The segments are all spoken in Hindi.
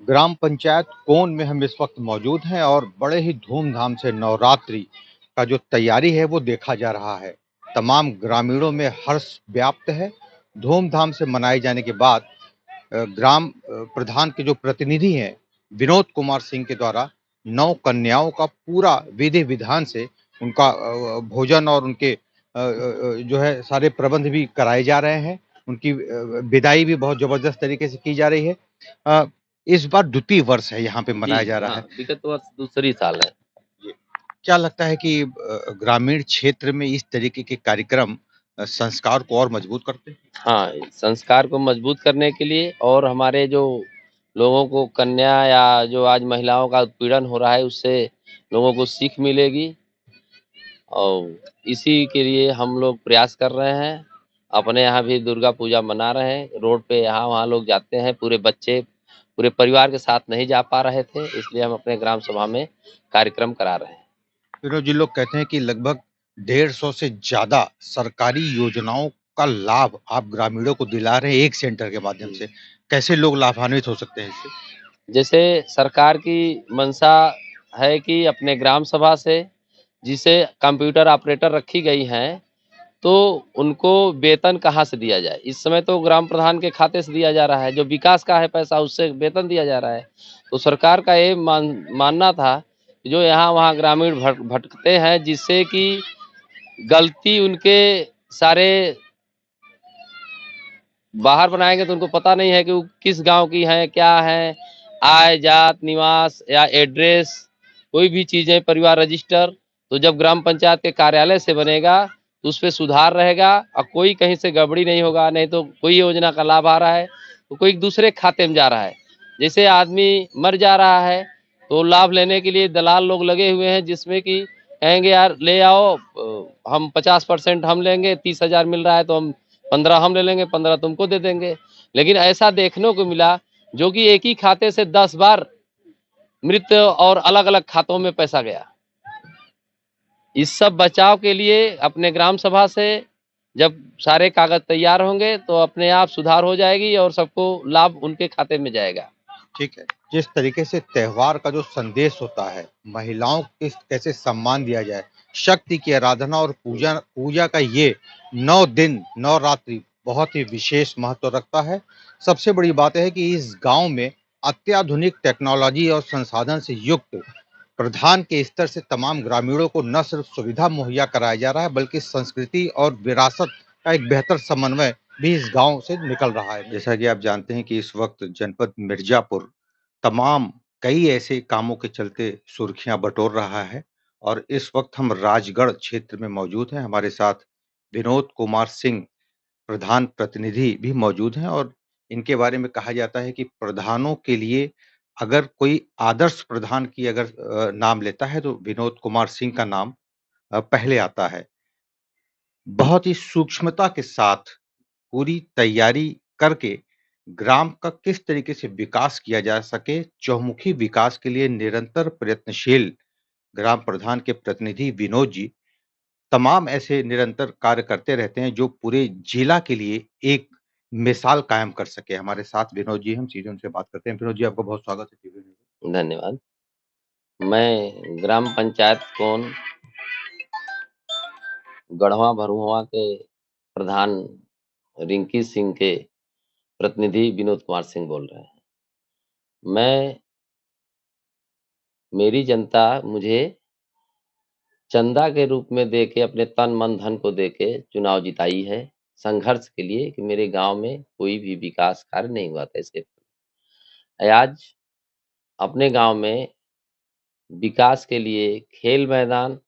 ग्राम पंचायत कोन में हम इस वक्त मौजूद हैं और बड़े ही धूमधाम से नवरात्रि का जो तैयारी है वो देखा जा रहा है। तमाम ग्रामीणों में हर्ष व्याप्त है। धूमधाम से मनाए जाने के बाद ग्राम प्रधान के जो प्रतिनिधि हैं विनोद कुमार सिंह के द्वारा 9 कन्याओं का पूरा विधि विधान से उनका भोजन और उनके जो है सारे प्रबंध भी कराए जा रहे हैं। उनकी विदाई भी बहुत ज़बरदस्त तरीके से की जा रही है। अ, इस बार द्वितीय वर्ष है यहाँ पे जी, मनाया जा रहा हाँ, है। विगत वर्ष दूसरी साल है। जी। क्या लगता है कि ग्रामीण क्षेत्र में इस तरीके के कार्यक्रम संस्कार को और मजबूत करते हैं? हाँ, संस्कार को मजबूत करने के लिए और हमारे जो लोगों को कन्या या जो आज महिलाओं का उत्पीड़न हो रहा है, उससे लोगों को सीख मिलेगी और इसी के लिए हम लोग प्रयास कर रहे हैं। अपने यहाँ भी दुर्गा पूजा मना रहे हैं। रोड पे यहाँ-वहाँ लोग जाते हैं, पूरे बच्चे, पूरे परिवार के साथ नहीं जा पा रहे थे, इसलिए हम अपने ग्राम सभा में कार्यक्रम करा रहे हैं। विनोद जी, लोग कहते हैं कि लगभग 150 से ज़्यादा सरकारी योजनाओं का लाभ आप ग्रामीणों को दिला रहे हैं एक सेंटर के माध्यम से। कैसे लोग लाभान्वित हो सकते हैं इससे? जैसे सरकार की मंशा है कि अपने ग्राम सभा से जिसे कंप्यूटर ऑपरेटर रखी गई हैं, तो उनको वेतन कहाँ से दिया जाए। इस समय तो ग्राम प्रधान के खाते से दिया जा रहा है, जो विकास का है पैसा उससे वेतन दिया जा रहा है। तो सरकार का ये मानना था कि जो यहाँ-वहाँ ग्रामीण भटकते हैं, जिससे कि गलती उनके सारे बाहर बनाएँगे तो उनको पता नहीं है कि वो किस गाँव की हैं, क्या हैं, आय, जात, निवास या एड्रेस, कोई भी चीज़ें, परिवार रजिस्टर, तो जब ग्राम पंचायत के कार्यालय से बनेगा, तो उसपे सुधार रहेगा और कोई कहीं से गड़बड़ी नहीं होगा, नहीं तो कोई योजना का लाभ आ रहा है, तो कोई दूसरे खाते में जा रहा है। जैसे आदमी मर जा रहा है, तो लाभ लेने के लिए दलाल लोग लगे हुए हैं, जिसमें कि कहेंगे यार ले आओ हम 50% हम लेंगे, 30,000 मिल रहा है तो हम 15 हम ले लेंगे, 15 तुमको दे देंगे। लेकिन ऐसा देखने को मिला जो कि एक ही खाते से 10 बार मृत और अलग-अलग खातों में पैसा गया। इस सब बचाव के लिए अपने ग्राम सभा से जब सारे कागज तैयार होंगे तो अपने आप सुधार हो जाएगी और सबको लाभ उनके खाते में जाएगा। ठीक है। जिस तरीके से त्योहार का जो संदेश होता है, महिलाओं को किस कैसे सम्मान दिया जाए, शक्ति की आराधना और पूजा पूजा का ये 9 दिन, नवरात्रि बहुत ही विशेष महत्व रखता है। सबसे बड़ी बात है कि इस गाँव में अत्याधुनिक टेक्नोलॉजी और संसाधन से युक्त प्रधान के स्तर से तमाम ग्रामीणों को न सिर्फ सुविधा मुहैया कराया जा रहा है, बल्कि संस्कृति और विरासत का एक बेहतर समन्वय भी इस गाँव से निकल रहा है। जैसा कि आप जानते हैं कि इस वक्त जनपद मिर्जापुर तमाम कई ऐसे कामों के चलते सुर्खियां बटोर रहा है और इस वक्त हम राजगढ़ क्षेत्र में मौजूद हैं। हमारे साथ विनोद कुमार सिंह प्रधान प्रतिनिधि भी मौजूद हैं और इनके बारे में कहा जाता है कि प्रधानों के लिए अगर कोई आदर्श प्रधान की अगर नाम लेता है तो विनोद कुमार सिंह का नाम पहले आता है। बहुत ही सूक्ष्मता के साथ पूरी तैयारी करके ग्राम का किस तरीके से विकास किया जा सके, चहुमुखी विकास के लिए निरंतर प्रयत्नशील ग्राम प्रधान के प्रतिनिधि विनोद जी तमाम ऐसे निरंतर कार्य करते रहते हैं जो पूरे जिला के लिए एक मिसाल कायम कर सके। हमारे साथ विनोद जी हैं, हम सीधे उनसे बात करते हैं। विनोद जी, आपका बहुत स्वागत है टीवी न्यूज़ में। धन्यवाद। मैं ग्राम पंचायत कोन गढ़वा भरुआ के प्रधान रिंकी सिंह के प्रतिनिधि विनोद कुमार सिंह बोल रहे हैं। मैं मेरी जनता मुझे चंदा के रूप में दे के अपने तन मन धन को दे के चुनाव जिताई है, संघर्ष के लिए कि मेरे गाँव में कोई भी विकास कार्य नहीं हुआ था इसके पहले। आज अपने गाँव में विकास के लिए खेल मैदान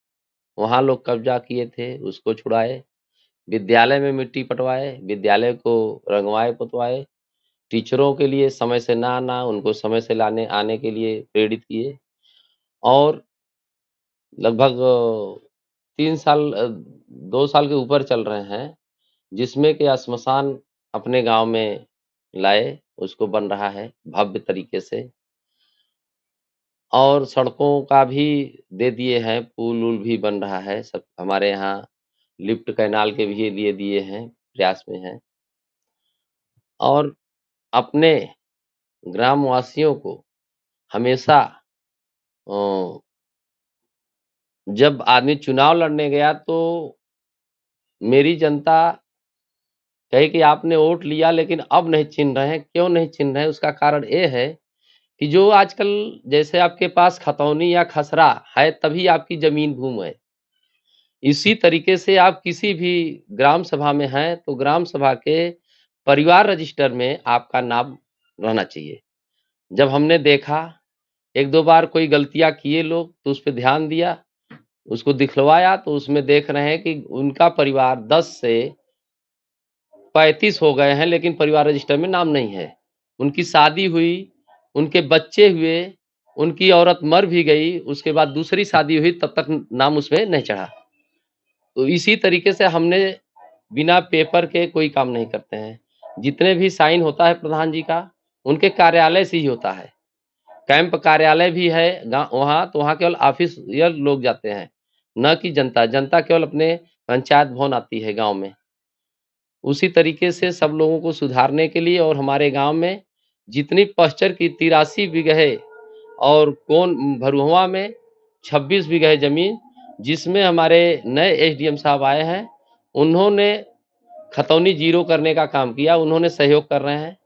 वहाँ लोग कब्जा किए थे, उसको छुड़ाए, विद्यालय में मिट्टी पटवाए, विद्यालय को रंगवाए पुतवाए, टीचरों के लिए समय से ना आना, उनको समय से लाने आने के लिए प्रेरित किए और लगभग 3 साल 2 साल के ऊपर चल रहे हैं, जिसमें कि श्मशान अपने गाँव में लाए, उसको बन रहा है भव्य तरीके से और सड़कों का भी दे दिए हैं, पुल-वुल भी बन रहा है, सब हमारे यहाँ लिफ्ट कैनाल के भी लिए दिए हैं, प्रयास में हैं और अपने ग्रामवासियों को हमेशा अ, जब आदमी चुनाव लड़ने गया तो मेरी जनता कहे कि आपने वोट लिया लेकिन अब नहीं चिन्ह रहे हैं, क्यों नहीं चिन्ह रहे हैं? उसका कारण ये है कि जो आजकल जैसे आपके पास खतौनी या खसरा है तभी आपकी ज़मीन भूमि है। इसी तरीके से आप किसी भी ग्राम सभा में हैं तो ग्राम सभा के परिवार रजिस्टर में आपका नाम रहना चाहिए। जब हमने देखा 1-2 बार कोई गलतियाँ किए लोग तो उस पे ध्यान दिया, उसको दिखलवाया तो उसमें देख रहे हैं कि उनका परिवार 10 से 35 हो गए हैं लेकिन परिवार रजिस्टर में नाम नहीं है। उनकी शादी हुई, उनके बच्चे हुए, उनकी औरत मर भी गई, उसके बाद दूसरी शादी हुई तब तक नाम उसमें नहीं चढ़ा। तो इसी तरीके से हमने बिना पेपर के कोई काम नहीं करते हैं। जितने भी साइन होता है प्रधान जी का, उनके कार्यालय से ही होता है। कैंप कार्यालय भी है वहाँ, तो वहाँ केवल ऑफिशियल लोग जाते हैं, न कि जनता। जनता केवल अपने पंचायत भवन आती है गाँव में। उसी तरीके से सब लोगों को सुधारने के लिए और हमारे गाँव में जितनी पश्चर की 83 बीघे और कोन भरुआ में 26 बीघे ज़मीन, जिसमें हमारे नए एसडीएम साहब आए हैं, उन्होंने खतौनी ज़ीरो करने का काम किया, उन्होंने सहयोग कर रहे हैं।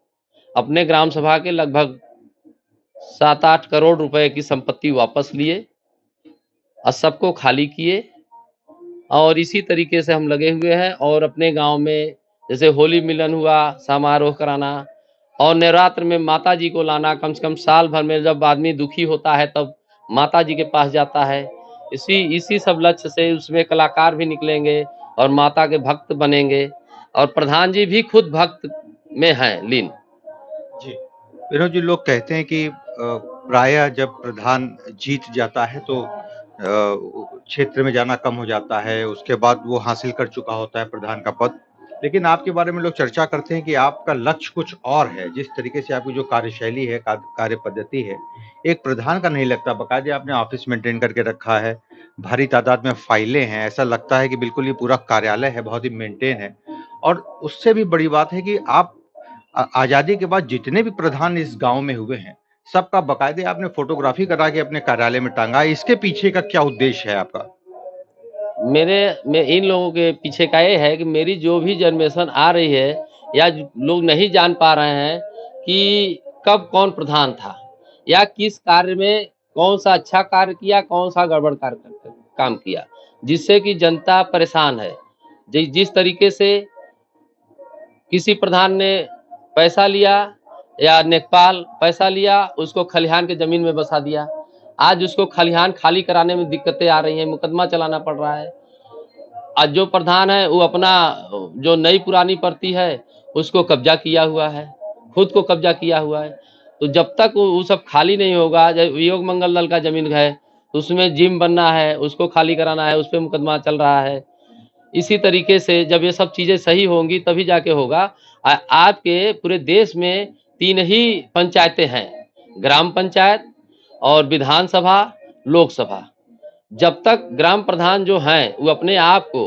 अपने ग्राम सभा के लगभग 7-8 करोड़ रुपए की संपत्ति वापस लिए और सबको खाली किए और इसी तरीके से हम लगे हुए हैं और अपने गाँव में जैसे होली मिलन हुआ, समारोह कराना और नवरात्र में माता जी को लाना। कम से कम साल भर में जब आदमी दुखी होता है तब माता जी के पास जाता है। इसी इसी सब लक्ष्य से उसमें कलाकार भी निकलेंगे और माता के भक्त बनेंगे और प्रधान जी भी खुद भक्त में हैं लीन। जी। विनोद जी, लोग कहते हैं कि प्रायः जब प्रधान जीत जाता है तो क्षेत्र में जाना कम हो जाता है, उसके बाद वो हासिल कर चुका होता है प्रधान का पद। लेकिन आपके बारे में लोग चर्चा करते हैं कि आपका लक्ष्य कुछ और है, जिस तरीके से आपकी जो कार्यशैली है, कार्य पद्धति है, एक प्रधान का नहीं लगता। बाकायदे आपने ऑफ़िस मेंटेन करके रखा है, भारी तादाद में फाइलें हैं, ऐसा लगता है कि बिल्कुल ये पूरा कार्यालय है, बहुत ही मेंटेन है। और उससे भी बड़ी बात है कि आप आज़ादी के बाद जितने भी प्रधान इस गाँव में हुए हैं, सबका बाकायदे आपने फ़ोटोग्राफ़ी करा के अपने कार्यालय में टाँगा है। इसके पीछे का क्या उद्देश्य है आपका? मैं इन लोगों के पीछे का ये है कि मेरी जो भी जनरेशन आ रही है या लोग नहीं जान पा रहे हैं कि कब कौन प्रधान था या किस कार्य में कौन सा अच्छा कार्य किया, कौन सा गड़बड़ काम किया, जिससे कि जनता परेशान है। जिस तरीके से किसी प्रधान ने पैसा लिया या लेखपाल पैसा लिया, उसको खलिहान के ज़मीन में बसा दिया। आज उसको खलिहान खाली कराने में दिक्कतें आ रही हैं, मुकदमा चलाना पड़ रहा है। आज जो प्रधान है वो अपना जो नई पुरानी प्रति है उसको कब्जा किया हुआ है, खुद को कब्जा किया हुआ है। तो जब तक वो सब खाली नहीं होगा, योग मंगल दल का ज़मीन है तो उसमें जिम बनना है, उसको खाली कराना है, उस पे मुकदमा चल रहा है। इसी तरीके से जब ये सब चीज़ें सही होंगी तभी जाके होगा। आपके पूरे देश में 3 ही पंचायतें हैं, ग्राम पंचायत और विधानसभा, लोकसभा। जब तक ग्राम प्रधान जो हैं वो अपने आप को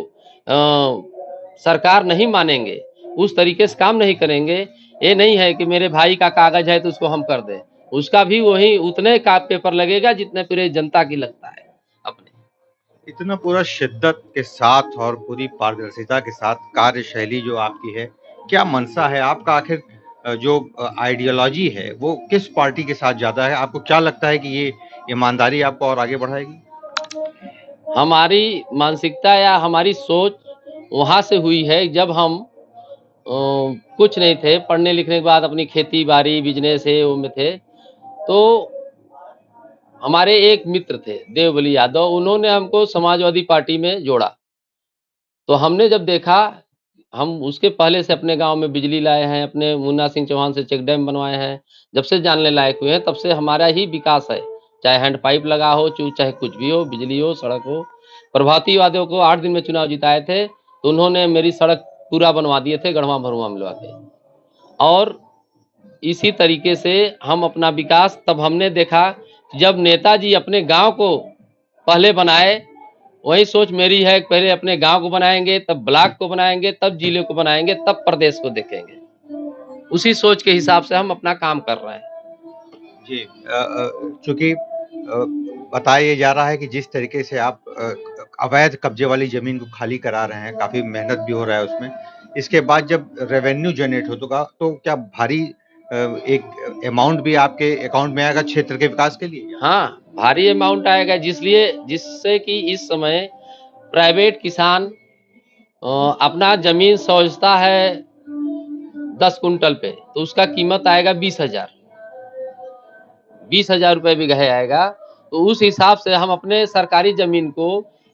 सरकार नहीं मानेंगे, उस तरीके से काम नहीं करेंगे। ये नहीं है कि मेरे भाई का कागज है तो उसको हम कर दें, उसका भी वही उतने का पेपर लगेगा जितने पूरे जनता की लगता है अपने। इतना पूरा शिद्दत के साथ और पूरी पारदर्शिता के साथ कार्यशैली जो आपकी है, क्या मनसा है आपका? आखिर जो आइडियोलॉजी है वो किस पार्टी के साथ ज़्यादा है? आपको क्या लगता है कि ये ईमानदारी आपको और आगे बढ़ाएगी? हमारी मानसिकता या हमारी सोच वहाँ से हुई है जब हम कुछ नहीं थे, पढ़ने लिखने के बाद अपनी खेती बाड़ी बिजनेस है वो में थे। तो हमारे एक मित्र थे देवबली यादव, उन्होंने हमको समाजवादी पार्टी में जोड़ा। तो हमने जब देखा, हम उसके पहले से अपने गांव में बिजली लाए हैं, अपने मुन्ना सिंह चौहान से चेक डैम बनवाए हैं। जब से जानने लायक हुए हैं तब से हमारा ही विकास है, चाहे हैंड पाइप लगा हो, चाहे कुछ भी हो, बिजली हो, सड़क हो। प्रभाती यादव को 8 दिन में चुनाव जिताए थे तो उन्होंने मेरी सड़क पूरा बनवा दिए थे गढ़वा भरुआ मिलवा के। और इसी तरीके से हम अपना विकास तब हमने देखा जब नेताजी अपने गांव को पहले बनाए, वही सोच मेरी है, पहले अपने गांव को बनाएंगे, तब ब्लॉक को बनाएंगे, तब जिले को बनाएंगे, तब प्रदेश को देखेंगे। उसी सोच के हिसाब से हम अपना काम कर रहे हैं। जी चूँकि बताया ये जा रहा है कि जिस तरीके से आप अवैध कब्जे वाली ज़मीन को खाली करा रहे हैं, काफ़ी मेहनत भी हो रहा है उसमें। इसके बाद जब रेवेन्यू जनरेट होगा तो क्या भारी एक अमाउंट भी आपके अकाउंट में आएगा क्षेत्र के विकास के लिए? हाँ, भारी अमाउंट आएगा जिससे कि इस समय प्राइवेट किसान अपना ज़मीन सोचता है 10 कुंटल पे, तो उसका कीमत आएगा 20,000। 20,000 रुपए बीघे आएगा, तो उस हिसाब से हम अपने सरकारी ज़मीन को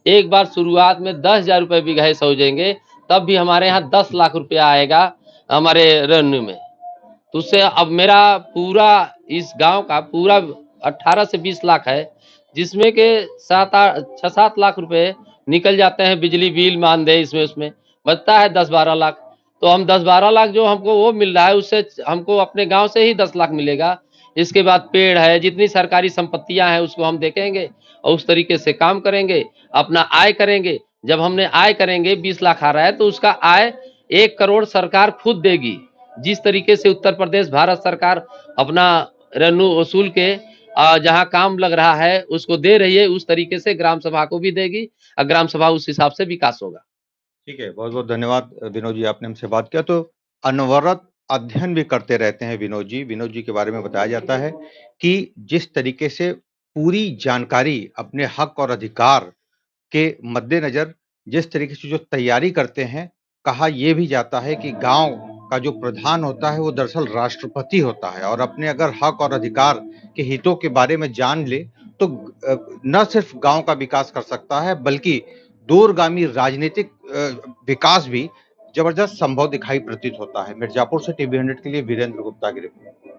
एक बार शुरुआत में 10,000 रुपए बीघे सोचेंगे, तब भी हमारे यहाँ 10 लाख रुपया आएगा हमारे रेवेन्यू में। तो उससे अब मेरा पूरा इस गांव का पूरा 18 से 20 लाख है, जिसमें के 6-7 लाख रुपए निकल जाते हैं बिजली बिल मानदेय इसमें उसमें बचता है 10-12 लाख। तो हम 10-12 लाख जो हमको वो मिल रहा है उससे हमको अपने गांव से ही 10 लाख मिलेगा। इसके बाद पेड़ है, जितनी सरकारी संपत्तियां हैं उसको हम देखेंगे और उस तरीके से काम करेंगे, अपना आय करेंगे। जब हमने आय करेंगे 20 लाख आ रहा है तो उसका आय 1 करोड़ सरकार खुद देगी। जिस तरीके से उत्तर प्रदेश भारत सरकार अपना रेवेन्यू वसूल के जहां काम लग रहा है उसको दे रही है, उस तरीके से ग्राम सभा को भी देगी और ग्राम सभा उस हिसाब से विकास होगा। ठीक है, बहुत-बहुत धन्यवाद विनोद जी, आपने हमसे बात किया। तो अनवरत अध्ययन भी करते रहते हैं विनोद जी। विनोद जी के बारे में बताया जाता है कि जिस तरीके से पूरी जानकारी अपने हक और अधिकार के मद्देनज़र जिस तरीके से जो तैयारी करते हैं, कहा ये भी जाता है कि गाँव का जो प्रधान होता है, वो दरअसल राष्ट्रपति होता है और अपने अगर हक और अधिकार के हितों के बारे में जान ले, तो न सिर्फ गाँव का विकास कर सकता है, बल्कि दूरगामी राजनीतिक विकास भी ज़बरदस्त संभव दिखाई प्रतीत होता है। मिर्ज़ापुर से टीवी 100 के लिए वीरेंद्र गुप्ता की रिपोर्ट।